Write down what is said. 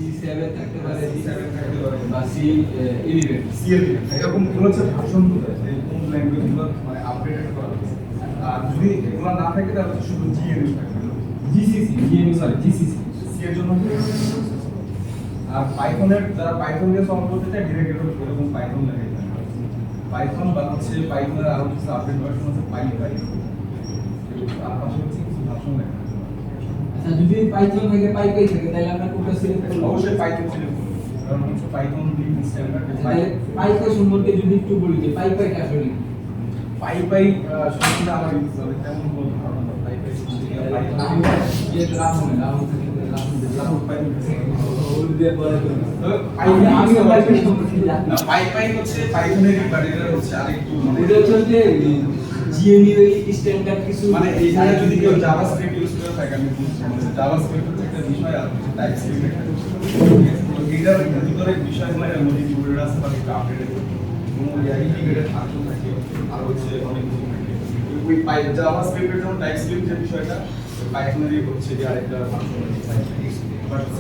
C7 থাকতে পারে, C7 থাকতে পারে, বা C11 এরকম এগুলো হচ্ছে ভাষণ বোঝায় যে কোন ল্যাঙ্গুয়েজগুলো মানে আপডেটেড করা হচ্ছে। আর যদি এগুলো না থাকে তাহলে শুধু জিএনইউ থাকবে, GCC সি এর জন্য। আর পাইথনের যারা পাইথন দিয়ে সলভ করতে চায় ডিরেক্ট এরকম পাইথন লেখে, পাইথন বা হচ্ছে পাইথনের আরো কিছু আপডেট ভার্সন আছে পাইপাই, আর পাশে হচ্ছে কিছু ভাষণ লেখা আছে। আচ্ছা, যদি পাইথন থেকে পাইপাই থাকে তাহলে আমরা কোনটা সিলেক্ট করব? অবশ্যই পাইথন সিলেক্ট করব, কারণ হচ্ছে পাইথন লিভ স্ট্যান্ডার্ড। তাহলে পাইপাই সম্পর্কে যদি একটু বলি যে পাইপাইটা আসলে কি? পাইপাই সম্পর্কে আমার তেমন কোনো ধারণা নেই। পাইপাই সম্পর্কে আমি যে রাহুল পাইপাই হচ্ছে পাইথনের রিপার্টিটর হচ্ছে আরেকটু এটা হচ্ছে যে জিএনইউ স্ট্যান্ডার্ড কিছু, মানে এইখানে যদি কেউ জাভাস্ক্রিপ্ট ইউজ করে থাকে, আমি জাভাস্ক্রিপ্ট হচ্ছে একটা বিষয় আর টাইপস্ক্রিপ্ট একটা বিষয়। এটার ভিতরে বিষয়গুলো মডিফাইড আছে বা একটু আপডেটেড এবং ইন্টিগ্রেটেড ফাংশন থাকে, আর হচ্ছে অনেক কিছু থাকে। ওই জাভাস্ক্রিপ্টের জন্য টাইপস্ক্রিপ্ট যে বিষয়টা পাইথনেরই হচ্ছে যে আরেকটা ফাংশন আছে।